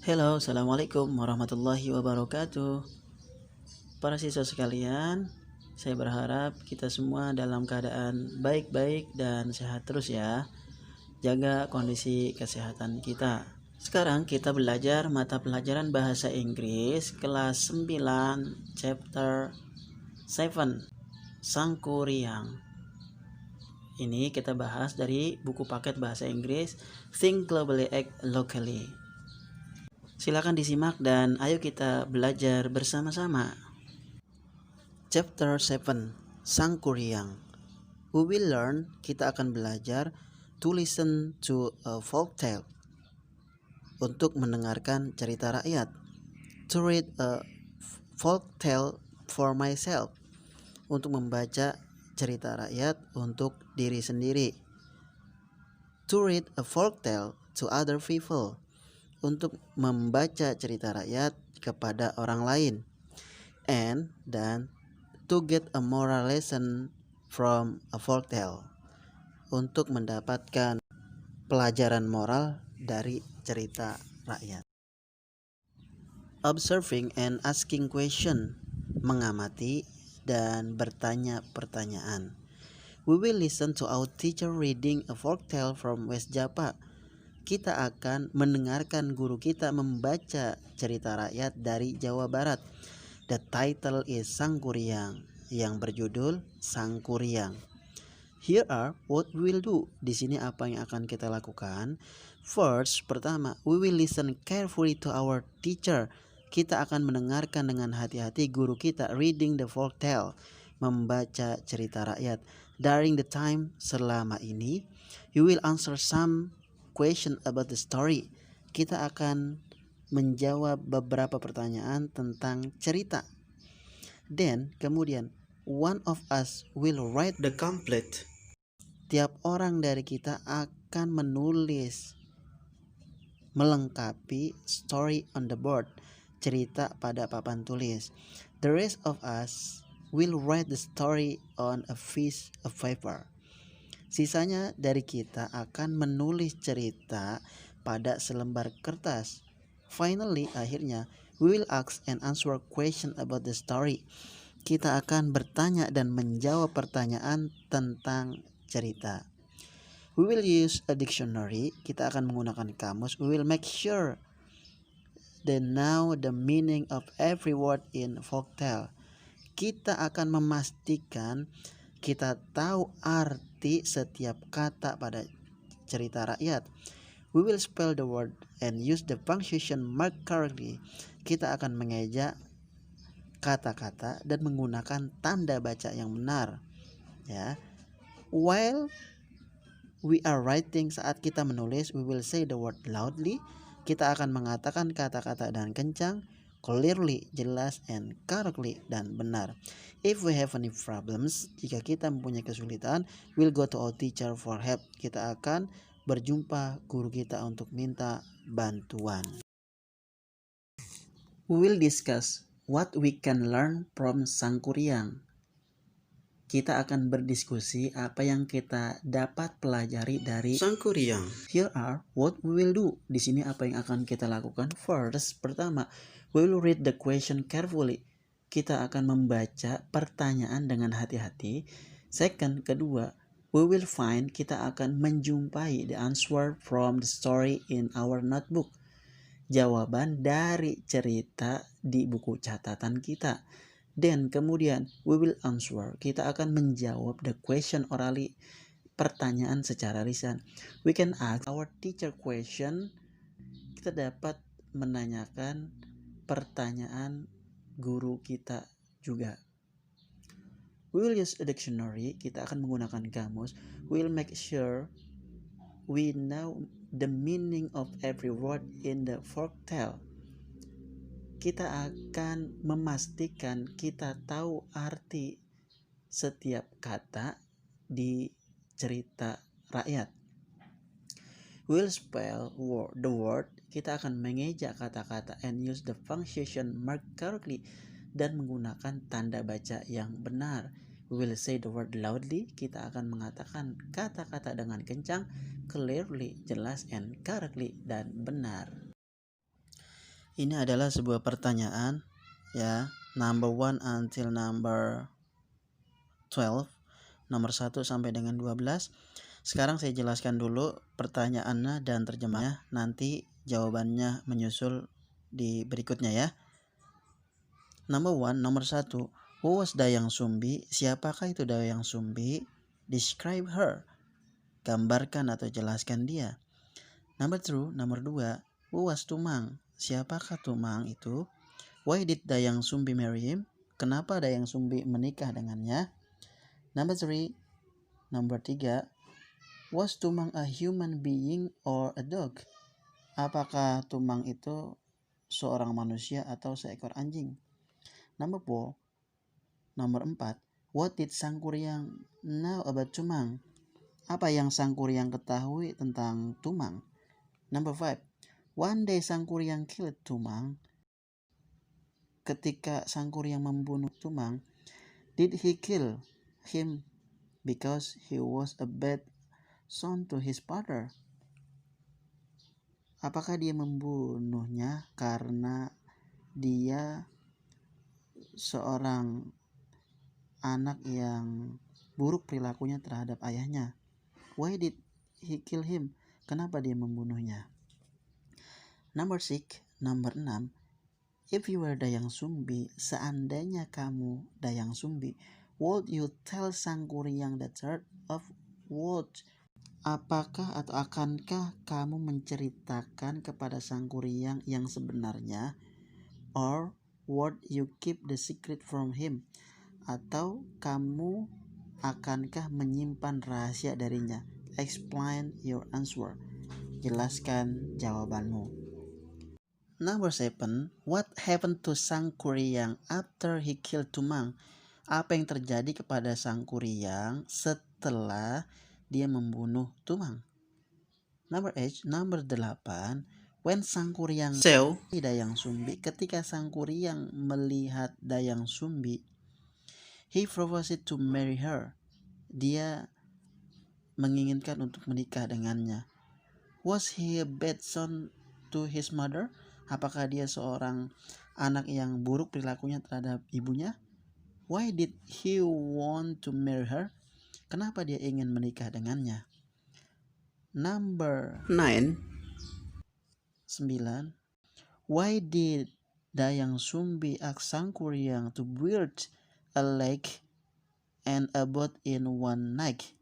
Halo, Assalamualaikum warahmatullahi wabarakatuh. Para siswa sekalian, saya berharap kita semua dalam keadaan baik-baik dan sehat terus ya. Jaga kondisi kesehatan kita. Sekarang kita belajar mata pelajaran bahasa Inggris kelas 9 chapter 7 Sangkuriang. Ini kita bahas dari buku paket bahasa Inggris Think Globally Act Locally. Silakan disimak dan ayo kita belajar bersama-sama. Chapter 7 Sangkuriang. We will learn, kita akan belajar to listen to a folk tale, untuk mendengarkan cerita rakyat. To read a folk tale for myself, untuk membaca cerita rakyat untuk diri sendiri. To read a folk tale to other people, untuk membaca cerita rakyat kepada orang lain. Dan to get a moral lesson from a folk tale, untuk mendapatkan pelajaran moral dari cerita rakyat. Observing and asking question, mengamati dan bertanya pertanyaan. We will listen to our teacher reading a folk tale from West Java. Kita akan mendengarkan guru kita membaca cerita rakyat dari Jawa Barat. The title is Sangkuriang, yang berjudul Sangkuriang. Here are what we will do. Di sini apa yang akan kita lakukan? First, pertama, we will listen carefully to our teacher. Kita akan mendengarkan dengan hati-hati guru kita reading the folk tale, membaca cerita rakyat. During the time, selama ini, you will answer some question about the story. Kita akan menjawab beberapa pertanyaan tentang cerita. Then, kemudian, one of us will write the complete. Tiap orang dari kita akan menulis, melengkapi story on the board, cerita pada papan tulis. The rest of us will write the story on a piece of paper. Sisanya dari kita akan menulis cerita pada selembar kertas. Finally, akhirnya, we will ask and answer question about the story. Kita akan bertanya dan menjawab pertanyaan tentang cerita. We will use a dictionary. Kita akan menggunakan kamus. We will make sure they know the meaning of every word in folktale. Kita akan memastikan kita tahu arti setiap kata pada cerita rakyat. We will spell the word and use the punctuation mark correctly. Kita akan mengeja kata-kata dan menggunakan tanda baca yang benar. Ya. While we are writing, saat kita menulis, we will say the word loudly. Kita akan mengatakan kata-kata dengan kencang, clearly, jelas, and correctly, dan benar. If we have any problems, jika kita mempunyai kesulitan, we'll go to our teacher for help. Kita akan berjumpa guru kita untuk minta bantuan. We will discuss what we can learn from Sangkuriang. Kita akan berdiskusi apa yang kita dapat pelajari dari Sangkuriang. Here are what we will do. Di sini apa yang akan kita lakukan? First, pertama, we will read the question carefully. Kita akan membaca pertanyaan dengan hati-hati. Second, kedua, we will find, kita akan menjumpai the answer from the story in our notebook. Jawaban dari cerita di buku catatan kita. Then kemudian we will answer, kita akan menjawab the question orally, pertanyaan secara lisan. We can ask our teacher question, kita dapat menanyakan pertanyaan guru kita juga. We will use a dictionary, kita akan menggunakan kamus. We will make sure we know the meaning of every word in the folk tale. Kita akan memastikan kita tahu arti setiap kata di cerita rakyat. We'll spell the word, kita akan mengeja kata-kata and use the punctuation mark correctly, dan menggunakan tanda baca yang benar. We will say the word loudly, kita akan mengatakan kata-kata dengan kencang, clearly, jelas, and correctly, dan benar. Ini adalah sebuah pertanyaan ya, number 1 until number 12, nomor 1 sampai dengan 12. Sekarang saya jelaskan dulu pertanyaannya dan terjemahnya, nanti jawabannya menyusul di berikutnya ya. Number 1, nomor 1. Who was Dayang Sumbi? Siapakah itu Dayang Sumbi? Describe her. Gambarkan atau jelaskan dia. Number 2, nomor 2. Who was Tumang? Siapakah Tumang itu? Why did Dayang Sumbi marry him? Kenapa Dayang Sumbi menikah dengannya? Number 3, nomor 3. Was Tumang a human being or a dog? Apakah Tumang itu seorang manusia atau seekor anjing? Number 4, nomor 4. What did Sangkuriang know about Tumang? Apa yang Sangkuriang ketahui tentang Tumang? Number 5. One day Sangkuriang killed Tumang. Ketika Sangkuriang membunuh Tumang, did he kill him because he was a bad son to his father? Apakah dia membunuhnya karena dia seorang anak yang buruk perilakunya terhadap ayahnya? Why did he kill him? Kenapa dia membunuhnya? Number 6, nomor 6. If you were Dayang Sumbi, seandainya kamu Dayang Sumbi, would you tell Sangkuriang the truth of what? Apakah atau akankah kamu menceritakan kepada Sangkuriang yang sebenarnya? Or would you keep the secret from him? Atau kamu akankah menyimpan rahasia darinya? Explain your answer. Jelaskan jawabanmu. Number 7. What happened to Sangkuriang after he killed Tumang? Apa yang terjadi kepada Sangkuriang setelah dia membunuh Tumang? Number 8. Number 8. When Sangkuriang saw Dayang Sumbi, ketika Sangkuriang melihat Dayang Sumbi, he proposed to marry her. Dia menginginkan untuk menikah dengannya. Was he a bad son to his mother? Apakah dia seorang anak yang buruk perilakunya terhadap ibunya? Why did he want to marry her? Kenapa dia ingin menikah dengannya? Number 9. Why did Dayang Sumbi ask Sangkuriang to build a lake and a boat in one night?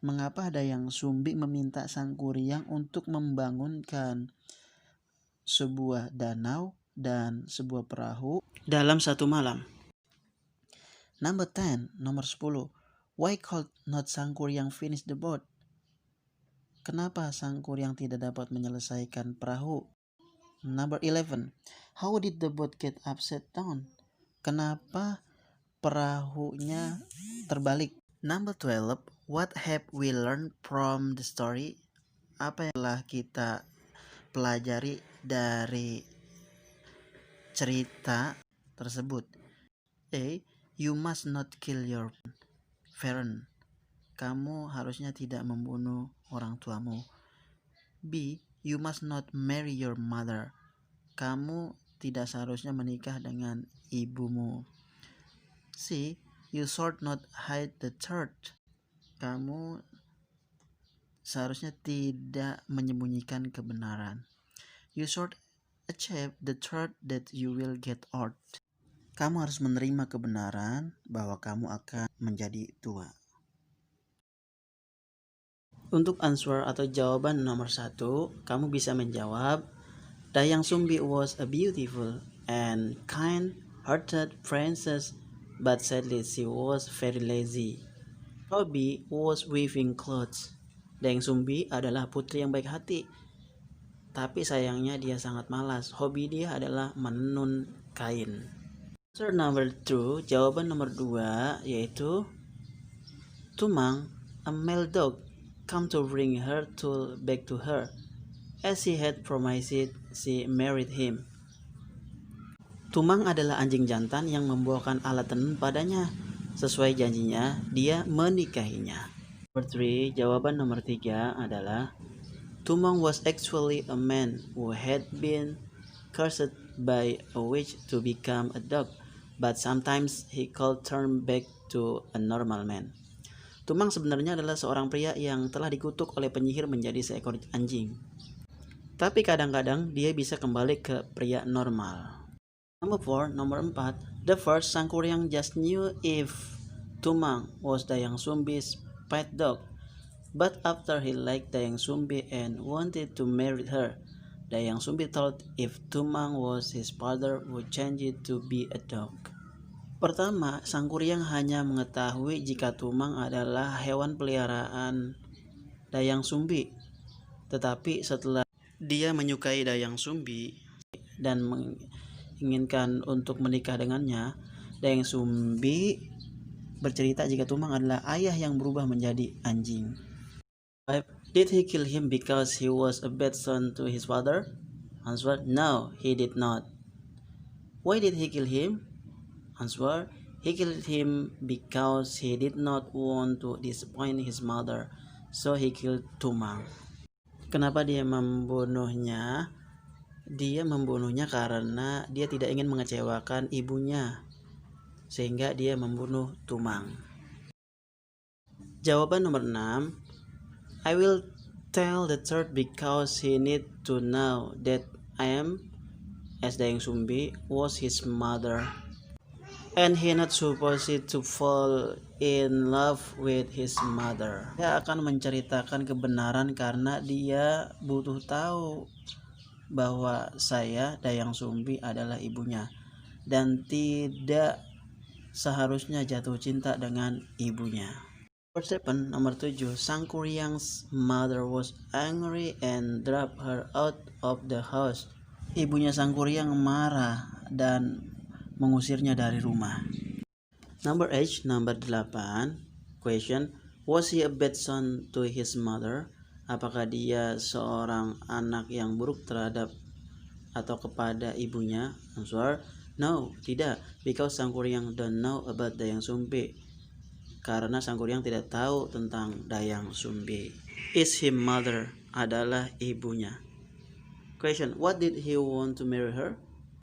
Mengapa Dayang Sumbi meminta Sangkuriang untuk membangunkan sebuah danau dan sebuah perahu dalam satu malam? Number 10, nomor 10. Why could not Sangkuriang finish the boat? Kenapa Sangkuriang tidak dapat menyelesaikan perahu? Number 11. How did the boat get upside down? Kenapa perahunya terbalik? Number 12. What have we learned from the story? Apa yang telah kita pelajari dari cerita tersebut? A. You must not kill your parent. Kamu harusnya tidak membunuh orang tuamu. B. You must not marry your mother. Kamu tidak seharusnya menikah dengan ibumu. C. You should not hide the truth. Kamu seharusnya tidak menyembunyikan kebenaran. You should accept the truth that you will get old. Kamu harus menerima kebenaran bahwa kamu akan menjadi tua. Untuk answer atau jawaban nomor 1, kamu bisa menjawab, Dayang Sumbi was a beautiful and kind-hearted princess, but sadly she was very lazy. Hobby was weaving clothes. Dayang Sumbi adalah putri yang baik hati, tapi sayangnya dia sangat malas. Hobi dia adalah menenun kain. Answer number 2, jawaban nomor 2 yaitu Tumang, a male dog, come to bring her tool back to her. As she had promised, she married him. Tumang adalah anjing jantan yang membawakan alat tenun padanya. Sesuai janjinya, dia menikahinya. Nomor 3, jawaban nomor 3 adalah Tumang was actually a man who had been cursed by a witch to become a dog, but sometimes he could turn back to a normal man. Tumang sebenarnya adalah seorang pria yang telah dikutuk oleh penyihir menjadi seekor anjing. Tapi kadang-kadang dia bisa kembali ke pria normal. Nomor 4. The first Sangkuriang just knew if Tumang was Dayang Sumbi's pet dog. But after he liked Dayang Sumbi and wanted to marry her, Dayang Sumbi thought if Tumang was his father would change it to be a dog. Pertama, Sangkuriang hanya mengetahui jika Tumang adalah hewan peliharaan Dayang Sumbi. Tetapi setelah dia menyukai Dayang Sumbi dan menginginkan untuk menikah dengannya, Dayang Sumbi bercerita jika Tumang adalah ayah yang berubah menjadi anjing. 5. Did he kill him because he was a bad son to his father? Answer: no, he did not. Why did he kill him? Answer: he killed him because he did not want to disappoint his mother, so he killed Tumang. Kenapa dia membunuhnya? Dia membunuhnya karena dia tidak ingin mengecewakan ibunya, sehingga dia membunuh Tumang. Jawaban nomor 6. I will tell the truth because he need to know that I am, as Dayang Sumbi was his mother, and he not supposed to fall in love with his mother. Dia akan menceritakan kebenaran karena dia butuh tahu bahwa saya, Dayang Sumbi, adalah ibunya dan tidak seharusnya jatuh cinta dengan ibunya. Nomor 7. Sangkuriang's mother was angry and dropped her out of the house. Ibunya Sangkuriang marah dan mengusirnya dari rumah. Number 8. Question: was he a bad son to his mother? Apakah dia seorang anak yang buruk terhadap atau kepada ibunya? Answer: no, tidak, because Sangkuriang don't know about Dayang Sumbi. Karena Sangkuriang tidak tahu tentang Dayang Sumbi. Is his mother adalah ibunya. Question: what did he want to marry her?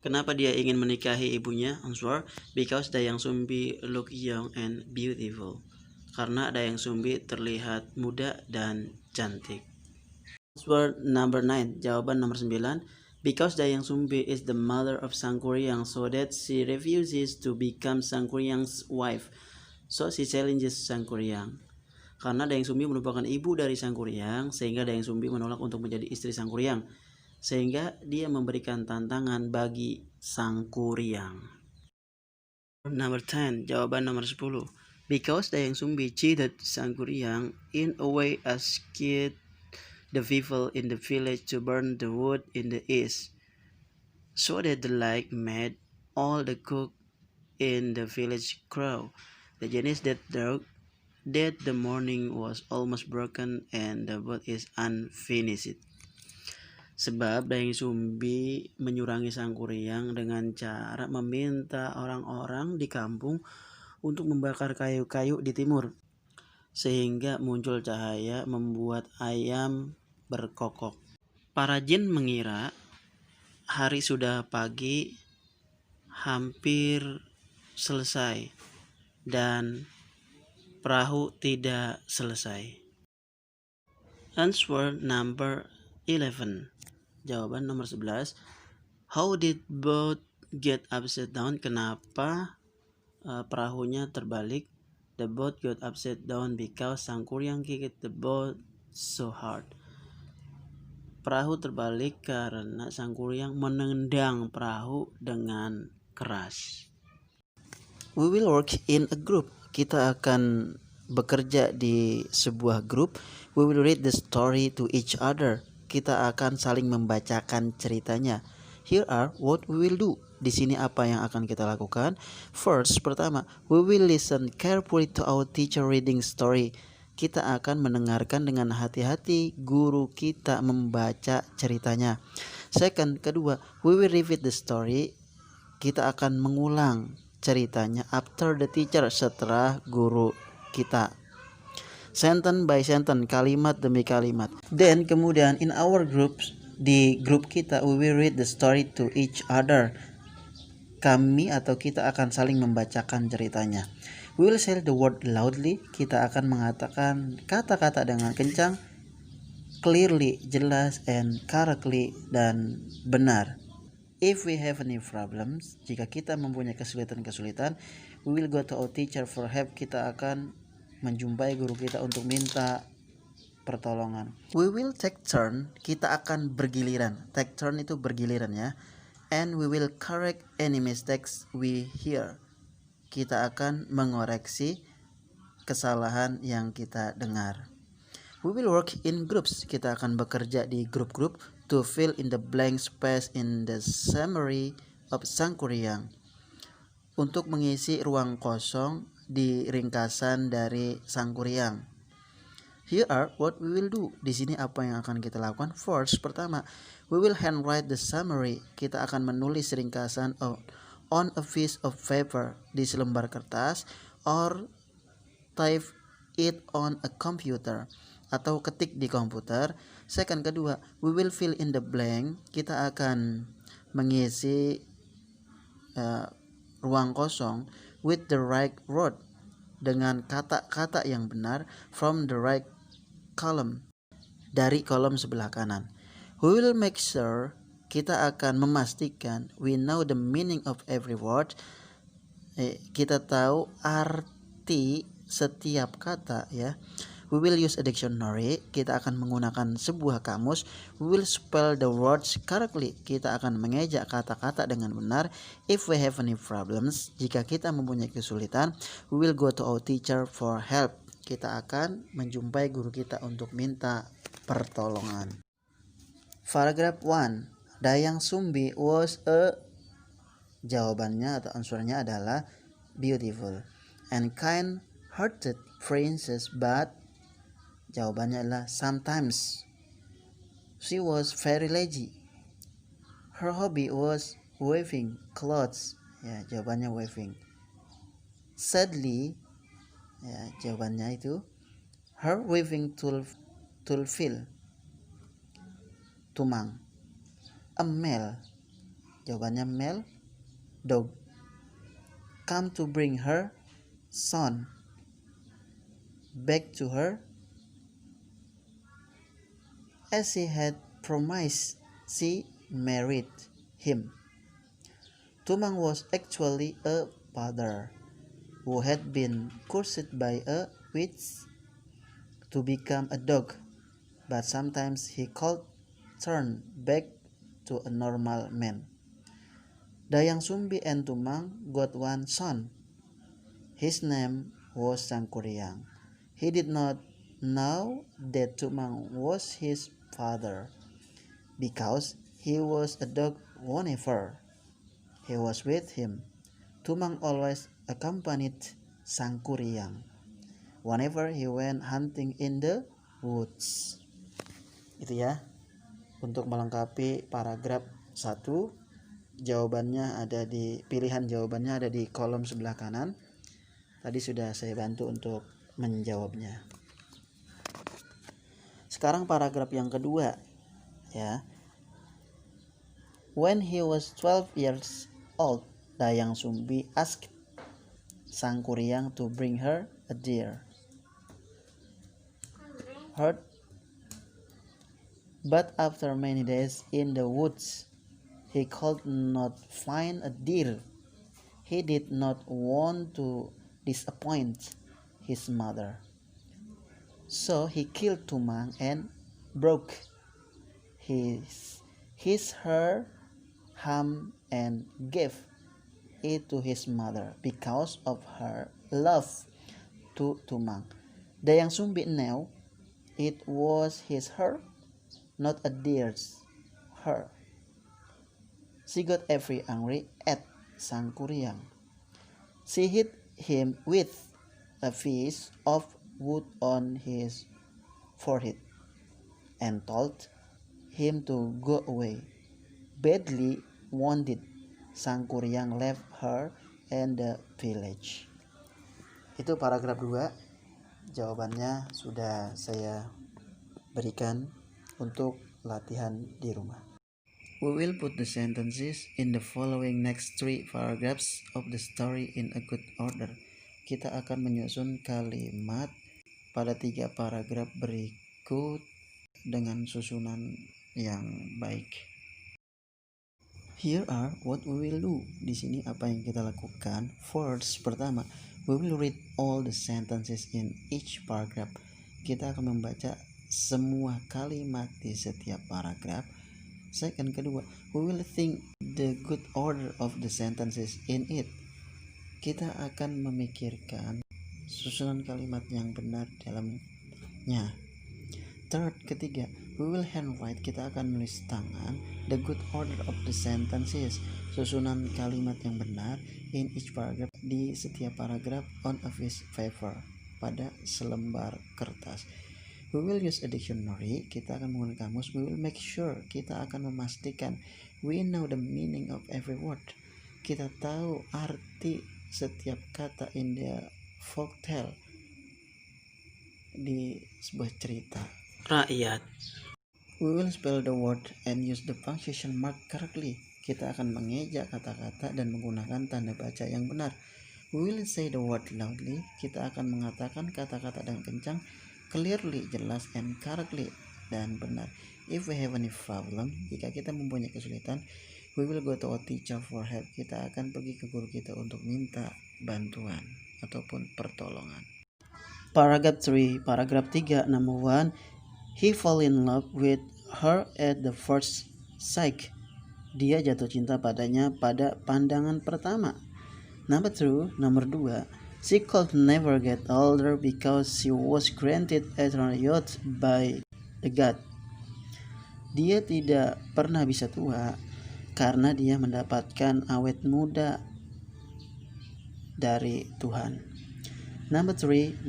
Kenapa dia ingin menikahi ibunya? Answer: because Dayang Sumbi look young and beautiful. Karena Dayang Sumbi terlihat muda dan cantik. Answer number 9. Jawaban nomor 9. Because Dayang Sumbi is the mother of Sangkuriang, so that she refuses to become Sangkuriang's wife. So she challenges Sangkuriang. Karena Dayang Sumbi merupakan ibu dari Sangkuriang, sehingga Dayang Sumbi menolak untuk menjadi istri Sangkuriang. Sehingga dia memberikan tantangan bagi Sangkuriang. Number 10. Jawaban nomor 10. Because Dayang Sumbi cheated Sangkuriang in a way asked the people in the village to burn the wood in the east, so that the light made all the cook in the village crow. The jenis that dark, that the morning was almost broken and the wood is unfinished. Sebab Dayang Sumbi menyurangi Sangkuriang dengan cara meminta orang-orang di kampung untuk membakar kayu-kayu di timur, sehingga muncul cahaya membuat ayam berkokok. Para jin mengira hari sudah pagi, hampir selesai, dan perahu tidak selesai. Answer number 11. Jawaban nomor 11. How did boat get upside down? Kenapa perahunya terbalik? The boat got upside down because Sangkuriang kicked the boat so hard. Perahu terbalik karena Sangkuriang menendang perahu dengan keras. We will work in a group. Kita akan bekerja di sebuah grup. We will read the story to each other. Kita akan saling membacakan ceritanya. Here are what we will do. Di sini apa yang akan kita lakukan? First, pertama, we will listen carefully to our teacher reading story. Kita akan mendengarkan dengan hati-hati guru kita membaca ceritanya. Second, kedua, we will repeat the story. Kita akan mengulang ceritanya after the teacher, setelah guru kita. Sentence by sentence, kalimat demi kalimat. Then kemudian in our groups Di grup kita, we will read the story to each other. Kami atau kita akan saling membacakan ceritanya. We will say the word loudly. Kita akan mengatakan kata-kata dengan kencang, clearly, jelas, and correctly, dan benar. If we have any problems, jika kita mempunyai kesulitan-kesulitan, we will go to our teacher for help. Kita akan menjumpai guru kita untuk minta pertolongan. We will take turn. Kita akan bergiliran. Take turn itu bergiliran ya. And we will correct any mistakes we hear. Kita akan mengoreksi kesalahan yang kita dengar. We will work in groups. Kita akan bekerja di grup-grup to fill in the blank space in the summary of Sangkuriang. Untuk mengisi ruang kosong di ringkasan dari Sangkuriang. Here are what we will do. Di sini apa yang akan kita lakukan? First, pertama, we will handwrite the summary. Kita akan menulis ringkasan on a piece of paper, di selembar kertas, or type it on a computer, atau ketik di komputer. Second, kedua, we will fill in the blank. Kita akan mengisi ruang kosong with the right word, dengan kata-kata yang benar, from the right column, dari kolom sebelah kanan. We will make sure, kita akan memastikan, we know the meaning of every word. Kita tahu arti setiap kata ya. We will use a dictionary. Kita akan menggunakan sebuah kamus. We will spell the words correctly. Kita akan mengeja kata-kata dengan benar. If we have any problems, jika kita mempunyai kesulitan, we will go to our teacher for help. Kita akan menjumpai guru kita untuk minta pertolongan. Paragraph 1. Dayang Sumbi was a, jawabannya atau answernya adalah beautiful and kind-hearted princess, but jawabannya adalah sometimes she was very lazy. Her hobby was weaving clothes. Ya, jawabannya weaving. Sadly, ya, jawabannya itu her weaving tool fell. Tumang. A male, jawabannya male dog, come to bring her son back to her as she had promised. She married him. Tumang was actually a father who had been cursed by a witch to become a dog, but sometimes he could turn back to a normal man. Dayang Sumbi and Tumang got one son. His name was Sangkuriang. He did not know that Tumang was his father, because he was a dog whenever he was with him. Tumang always accompanied Sangkuriang whenever he went hunting in the woods. Itu ya, untuk melengkapi paragraf 1. Jawabannya ada di, pilihan jawabannya ada di kolom sebelah kanan. Tadi sudah saya bantu untuk menjawabnya. Sekarang paragraf yang kedua ya. When he was 12 years old, Dayang Sumbi asked Sangkuriang to bring her a deer. But after many days in the woods, he could not find a deer. He did not want to disappoint his mother, so he killed Tumang and broke her ham and gave it to his mother because of her love to Tumang. Dayang Sumbi knew it was his her, not a deer's her. She got very angry at Sangkuriang. She hit him with a piece of wood on his forehead and told him to go away. Badly wounded, Sangkuriang left her and the village. Itu paragraf 2. Jawabannya sudah saya berikan. Untuk latihan di rumah. We will put the sentences in the following next 3 paragraphs of the story in a good order. Kita akan menyusun kalimat pada 3 paragraf berikut dengan susunan yang baik. Here are what we will do. Di sini apa yang kita lakukan. First, pertama, we will read all the sentences in each paragraph. Kita akan membaca semua kalimat di setiap paragraf. Second, kedua, we will think the good order of the sentences in it. Kita akan memikirkan susunan kalimat yang benar dalamnya. Third, ketiga, we will handwrite. Kita akan menulis tangan the good order of the sentences, susunan kalimat yang benar in each paragraph, di setiap paragraf, on a piece of paper, pada selembar kertas. We will use a dictionary. Kita akan menggunakan kamus. We will make sure. Kita akan memastikan we know the meaning of every word. Kita tahu arti setiap kata in the folktale, di sebuah cerita rakyat. We will spell the word and use the punctuation mark correctly. Kita akan mengeja kata-kata dan menggunakan tanda baca yang benar. We will say the word loudly. Kita akan mengatakan kata-kata dengan kencang, clearly, jelas, and correctly, dan benar. If we have any problem, jika kita mempunyai kesulitan, we will go to our teacher for help. Kita akan pergi ke guru kita untuk minta bantuan ataupun pertolongan. Paragraph 3, paragraph 3, number 1, he fall in love with her at the first sight. Dia jatuh cinta padanya pada pandangan pertama. Number 2, she could never get older because she was granted eternal youth by the God. Dia tidak pernah bisa tua karena dia mendapatkan awet muda dari Tuhan. Number 3,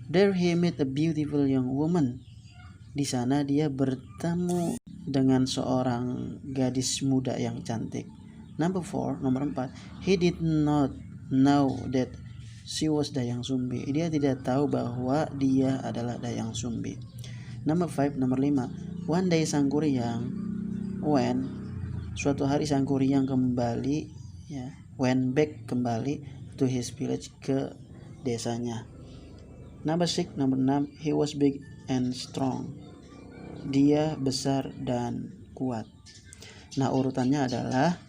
there he met a beautiful young woman. Di sana dia bertemu dengan seorang gadis muda yang cantik. Number 4, he did not know that she was Dayang Sumbi. Dia tidak tahu bahwa dia adalah Dayang Sumbi. Number 5, one day Sangkuriang suatu hari Sangkuriang kembali, went back, kembali to his village, ke desanya. Number 6, he was big and strong. Dia besar dan kuat. Nah, urutannya adalah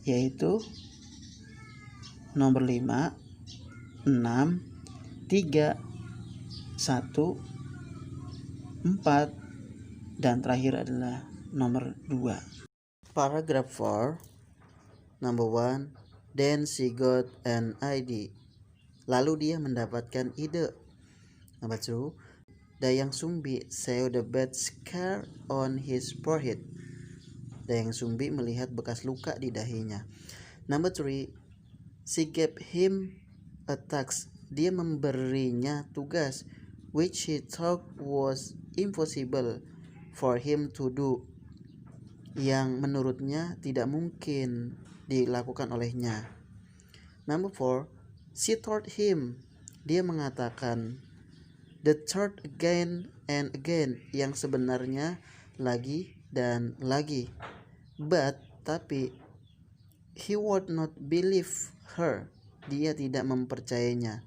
yaitu nomor 5, 6, 3, 1, 4, dan terakhir adalah nomor 2. Paragraph 4, number 1, then she got an idea. Lalu dia mendapatkan ide. Number 2, Dayang Sumbi saw the bad scar on his forehead. Dayang Sumbi melihat bekas luka di dahinya. Number 3, she gave him a task. Dia memberinya tugas, which he thought was impossible for him to do, yang menurutnya tidak mungkin dilakukan olehnya. Number 4, she told him. Dia mengatakan the third again and again, yang sebenarnya lagi dan lagi. But, tapi, he would not believe her. Dia tidak mempercayainya.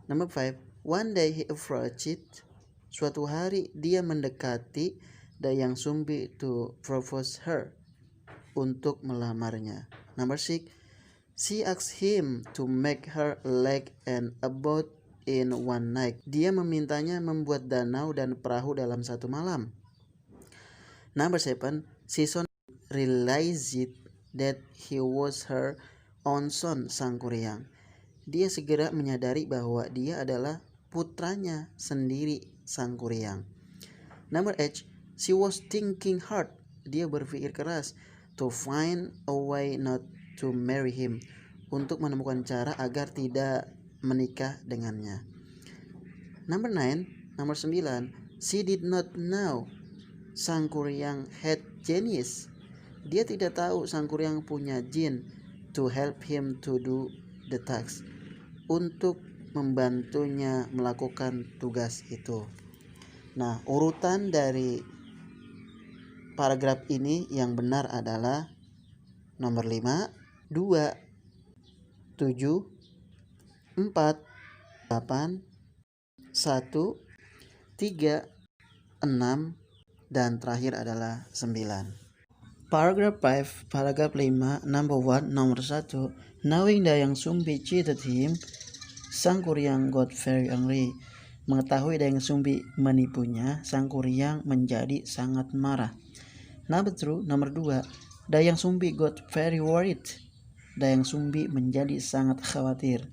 Number 5, one day he approached. Suatu hari dia mendekati Dayang Sumbi to propose her, untuk melamarnya. Number 6, she asked him to make her lake and a boat in one night. Dia memintanya membuat danau dan perahu dalam satu malam. Number 7, she soon realized that he was her own son, Sangkuriang. Dia segera menyadari bahwa dia adalah putranya sendiri, Sangkuriang. Number 8, she was thinking hard. Dia berpikir keras to find a way not to marry him, untuk menemukan cara agar tidak menikah dengannya. Number 9, she did not know Sangkuriang had genius. Dia tidak tahu Sangkuriang punya jin to help him to do the task, untuk membantunya melakukan tugas itu. Nah, urutan dari paragraf ini yang benar adalah nomor 5, 2, 7, 4, 8, 1, 3, 6, dan terakhir adalah 9. Paragraph 5, paragraph 5, number 1, nomor 1. Knowing Dayang Sumbi cheated him, Sang Kuryang got very angry. Mengetahui Dayang Sumbi menipunya, Sang Kuryang menjadi sangat marah. Number 2, nomor 2. Dayang Sumbi got very worried. Dayang Sumbi menjadi sangat khawatir.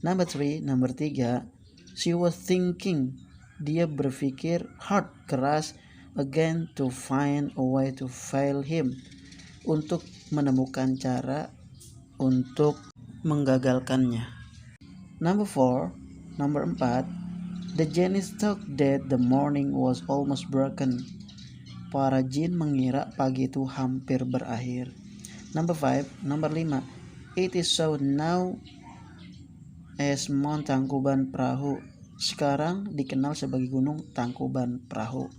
Number 3, nomor 3. She was thinking. Dia berpikir hard, keras, again to find a way to fail him. Untuk menemukan cara untuk menggagalkannya. Number 4, nomor 4. The genies thought that the morning was almost broken. Para jin mengira pagi itu hampir berakhir. Number 5, nomor 5. It is so now as Mount Tangkuban Perahu. Sekarang dikenal sebagai Gunung Tangkuban Perahu.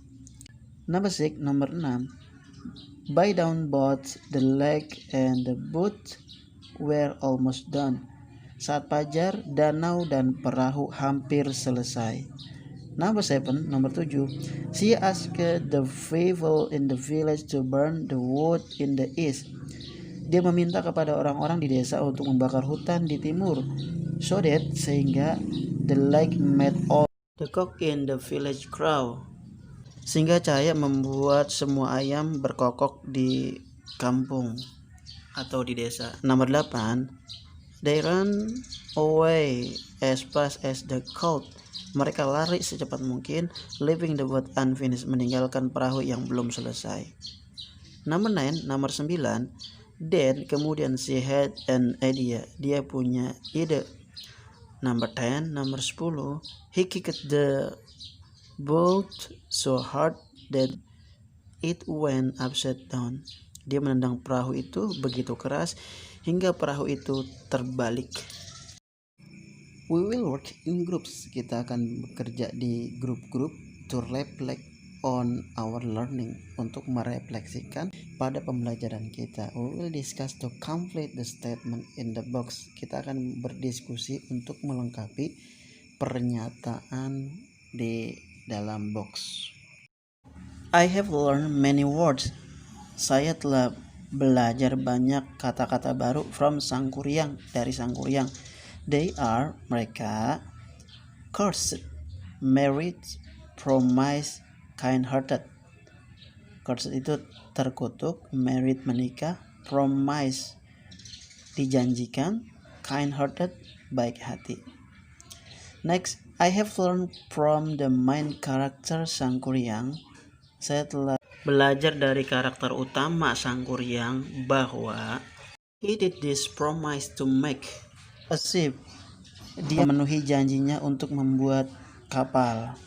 Number 6, nomor 6. By down both the lake and the boat were almost done. Saat fajar, danau dan perahu hampir selesai. Number 7, nomor 7. She asked the people in the village to burn the wood in the east. Dia meminta kepada orang-orang di desa untuk membakar hutan di timur. So that, sehingga the light made all the cock in the village crow. Sehingga cahaya membuat semua ayam berkokok di kampung atau di desa. Nomor 8. They ran away as fast as the could. Mereka lari secepat mungkin, leaving the boat unfinished, meninggalkan perahu yang belum selesai. Nomor 9, nomor 9. Then, kemudian she had an idea. Dia punya ide. Number 10, nomor 10. He kicked the boat so hard that it went upside down. Dia menendang perahu itu begitu keras hingga perahu itu terbalik. We will work in groups. Kita akan bekerja di grup-grup to reflect on our learning, untuk merefleksikan pada pembelajaran kita. We will discuss to complete the statement in the box. Kita akan berdiskusi untuk melengkapi pernyataan di dalam box. I have learned many words. Saya telah belajar banyak kata-kata baru from Sang Kuryang, dari Sang Kuryang. They are, mereka, cursed, married, promised, kind-hearted. Cursed itu terkutuk, married menikah, promise dijanjikan, kind-hearted baik hati. Next, I have learned from the main character Sang Kuryang. Saya telah belajar dari karakter utama Sang Kuryang bahwa he did this promise to make a ship. Dia memenuhi janjinya untuk membuat kapal.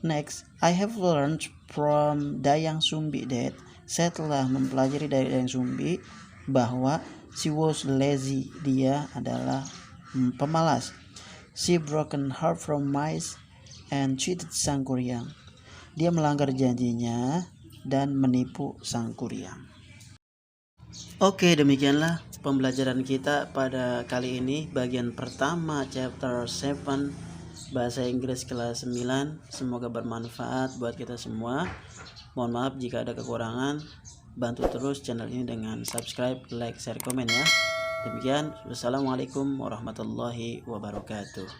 Next, I have learned from Dayang Sumbi that, saya telah mempelajari dari Dayang Sumbi bahwa she was lazy. Dia adalah pemalas. She broken her promise and cheated Sang Kuryang. Dia melanggar janjinya dan menipu Sang Kuryang. Oke, demikianlah pembelajaran kita pada kali ini, bagian pertama chapter 7 bahasa Inggris kelas 9. Semoga bermanfaat buat kita semua. Mohon maaf jika ada kekurangan. Bantu terus channel ini dengan subscribe, like, share, komen ya. Demikian, wassalamualaikum warahmatullahi wabarakatuh.